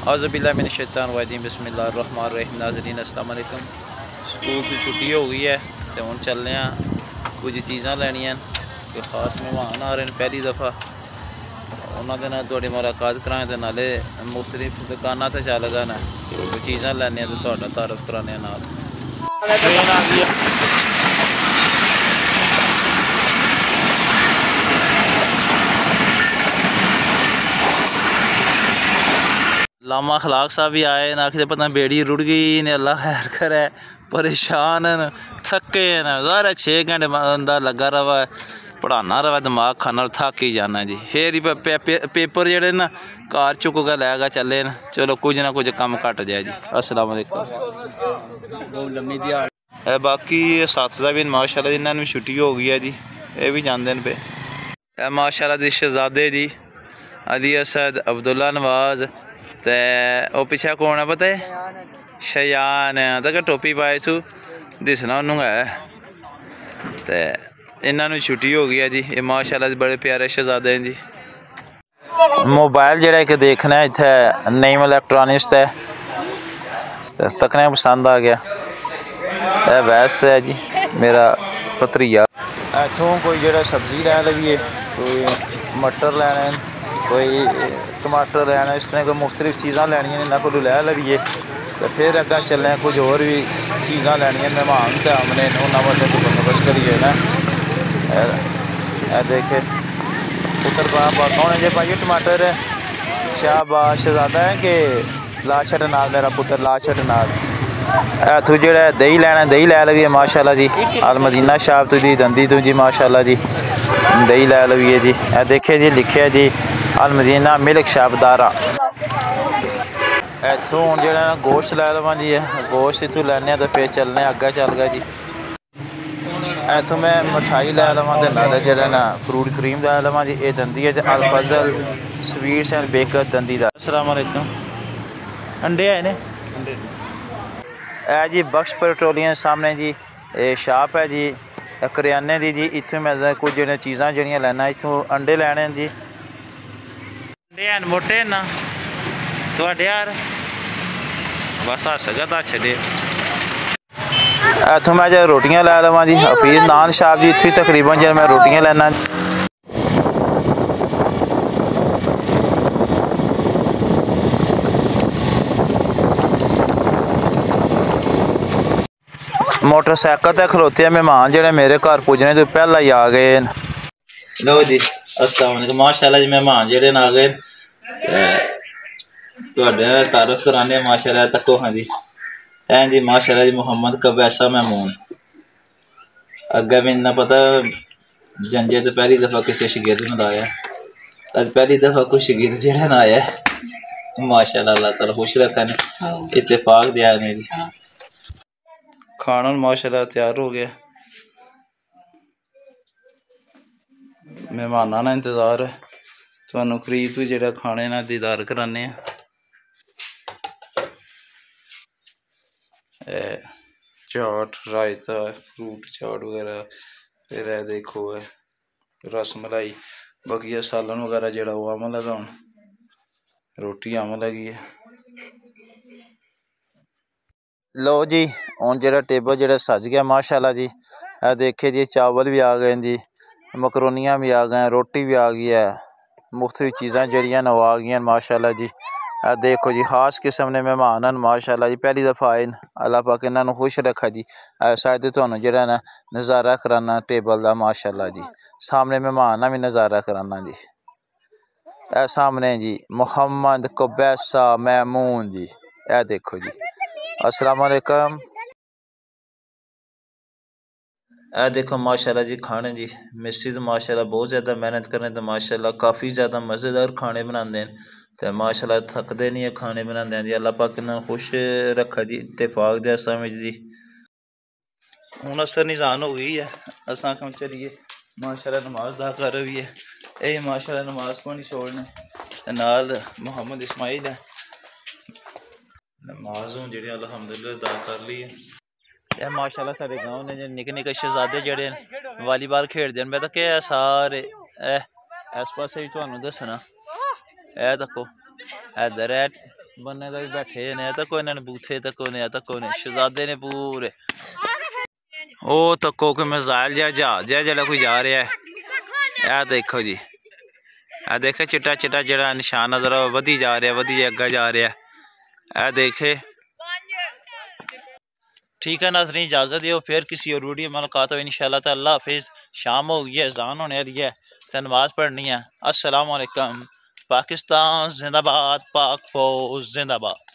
औज़ुबिल्लाहिमिनश्शैतानिर्रजीम बिस्मिल्लाहिर्रहमानिर्रहीम। नाज़रीन अस्सलाम वालेकुम। स्कूल की छुट्टी हो गई है तो हम चलने कुछ चीज़ां लैनियां। कोई खास मेहमान आ रहे हैं पहली दफ़ा, उन्होंने नाल थोड़ी मुलाकात कराएं तो नाले मुख्तलिफ दुकानां ते चल गए ना कोई चीज़ां लैनियां तो थोड़ा तारुफ कराने नाल। ट्रेन आ गई है। लामा खलाक साहब भी आए ना, आखिर पता बेड़ी रुड़ गई ने, अल्लाह खैर करे। परेशान न, थके न, सारा 6 घंटे बंदा लगा रहा है, पढ़ाना रहा, दिमाग खाना, थक ही जाना जी। फिर ही पेपर जेह्ड़े ना घर चुक के लैगा चले न। चलो कुछ ना कुछ कम घट जाए जी। अस्सलाम वालेकुम। बाकी साथी भी माशाल्लाह इन्होंने भी छुट्टी हो गई है जी, ये भी जानते हैं पे माशाल्लाह दी शहजादे जी अली असद अब्दुल्ला नवाज ते ओ पिछे कौन है पता है? शयान है तो टोपी पाए सू दिसना उन्होंने है। तो इन्होंने छुट्टी हो गई है जी। ये माशाल्लाह बड़े प्यारे शहजादे हैं जी। मोबाइल जेह्ड़ा इक देखना है इत्थे नईम इलेक्ट्रॉनिक्स ते तकने पसंद आ गया। वैस है जी मेरा भतरीआ। इत्थों कोई जेह्ड़ा सब्जी लै लविए, कोई मटर लैने, कोई टमाटर लैने, इस तरह कोई मुख्तलिफ चीज़ां लैनियां इन्होंने को लै लविए तो फिर अग्गें चलने कुछ होर भी चीज़ां लैनियां। मेहमान तो आमने उन्होंने वास्ते कोई बंदोबस्त करिए ना। देखे पुत्र पा कौन जे भाई टमाटर शाहबाज शहजादा है कि ला छट नाल मेरा पुत्र ला छट नाल। इत्थों जेह्ड़ा दही लैना दही लै लविए माशाल्लाह जी। अल मदीना शाप तो जी दंदी तो जी माशाल्लाह जी दही लै लविए जी। देखे जी लिखे जी अल मदीना मिल्क शाप दारा। इत्थों हुण जेह्ड़ा गोश्त लै लवां जी, गोश्त इत्थों लैने तो फिर चलने अग्गें चल गए जी। इत्थों मैं मिठाई लै लवां ते नाले जेह्ड़ा ना फ्रूट क्रीम लै लवां जी। ये दंदी है अल फजल स्वीट्स एंड बेकर दंदी दा। अस्सलाम वालेकुम। अंडे आए ने जी बख्श पेट्रोलियम सामने जी ये शॉप है जी करियाने दी जी। इत्थों मैं कुछ जो चीज़ां जड़ियाँ लैना इत्थों अंडे लैने जी। अंडे हैं मोटे ना थोड़े यार बस हस गया तो छे। इत्थों मैं जो रोटियां लै लवां जी। हफीज़ नान शॉप जी इत्थों तकरीबन जो मैं रोटियां लैना। मोटरसाइकिल ते खलोते मेहमान जेह्ड़े मेरे घर पुज्जने तो पहला ही आ गए। लो जी अस्सलाम वालेकुम। माशाल्लाह जी मेहमान जेह्ड़े आ गए तुहाडे तारुफ कराने माशाल्लाह। तको हाँ जी हैं जी माशाल्लाह जी मोहम्मद कबैसा महमूद। अग्गे भी इन्ना पता जंजे तो पहली दफ़ा किसी शगिर्द ने लाया, अज पहली दफ़ा कोई शगिर्द जेह्ड़ा ना आया माशाल्लाह। अल्लाह ताला खुश रखा ने इत्तेफाक दिया ने जी। खाना माशाल्लाह तैयार हो गया, मेहमाना ना इंतज़ार है। तुहानू करीब भी जेह्ड़ा खाने ना दीदार कराने। चाट रायता फ्रूट चाट वगैरह, फिर देखो है रस मलाई, बाकी सालन वगैरह जेह्ड़ा वो आम लगा, हूँ रोटी आम लगी है। लो जी हूँ जेह्ड़ा टेबल जेह्ड़ा सज गया माशाल्लाह जी। देखे जी चावल भी आ गए जी, मकरोनियाँ भी आ गए, रोटी भी आ गई है, मुख्तलिफ चीज़ां जड़ियां न वो आ गई माशाल्लाह जी। देखो जी खास किस्म ने मेहमान हैं माशाल्लाह जी, पहली दफ़ा आए न। अल्लाह पाक इन्होंने खुश रखा जी। शायद तुहानू जेह्ड़ा ना नज़ारा कराना टेबल का माशाल्लाह जी। सामने मेहमान भी नज़ारा कराना जी। सामने जी मोहम्मद कबैसा महमूद जी। देखो जी अस्सलाम वालेकुम। देखो माशाल्लाह जी खाने जी मिस्त्री तो माशाल्लाह बहुत ज़्यादा मेहनत करें तो माशाल्लाह काफ़ी ज़्यादा मज़ेदार खाने बनाते हैं तो माशाल्लाह थकते नहीं है खाने बनाते जी। अल्लाह पाक इन्होंने खुश रखा जी इत्तेफाक दे समय जी। हूँ असर निजान हो गई है, असा कम चलिए माशाल्लाह नमाज दा कर भी है। यही माशाल्लाह नमाज को नहीं छोड़ने नाल मोहम्मद इस्माइल है नमाज हूँ जी अल्हम्दुलिल्लाह अदा कर ली है। यह माशाल्लाह सारे गाँव ने निक्के निक्के शहजादे जड़े वालीबाल खेलते हैं। मैं तो क्या सारे इस पासे भी तुहानू दसना तको इधर है बन्ने तो भी बैठे ने तको इन्होंने बूथे तको ने शहजादे ने पूरे ओ तको कोई मिसाइल जहाज है जेल्लै कोई जा रहा है। यह देखो जी यह देखे चिट्टा चिट्टा जरा निशान नजर वधी जा रहा अगे जा रहा है। यह देखे ठीक है नाज़रीन इजाज़त दो फिर किसी और वीडियो मुलाकात हो इंशाअल्लाह ताला। हाफिज़। शाम हो गई है अज़ान होने वाली है तो नमाज़ पढ़नी है। अस्सलाम वालेकुम। पाकिस्तान जिंदाबाद। पाक फौज जिंदाबाद।